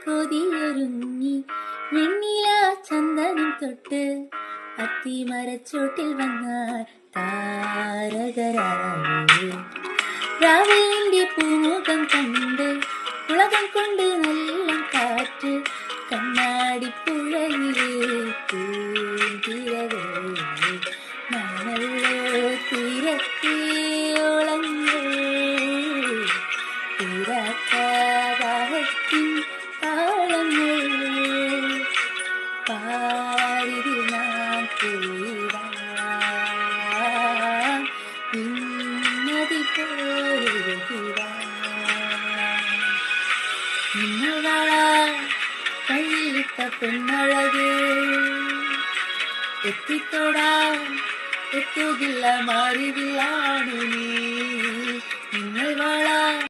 കൊതിയൊരുങ്ങി വെണ്ണില ചന്ദനം തൊട്ട് അത്തിമരച്ചോട്ടിൽ വന്നാൽ താരകരാവേ രാവിലെ പൂമുഖം കണ്ട് ഉലകം കൊണ്ട് നല്ല കാറ്റ് കണ്ണാടി പുഴയിലെ പൂന്തിരവേ മണല്ലോ തീരത്തെ ഓളങ്ങൾ തീരാത്താദാഹത്തിൻ താളങ്ങൾ പാരിതിൽ നാം പോയിടാം ഇന്നതി പോയിടാം നിന്നവാളാ കയ്യിലിട്ട പെണ്ണഴകേ എത്തിത്തൊടാൻ എത്തുകില്ല മാറിവില്ലാണു നീ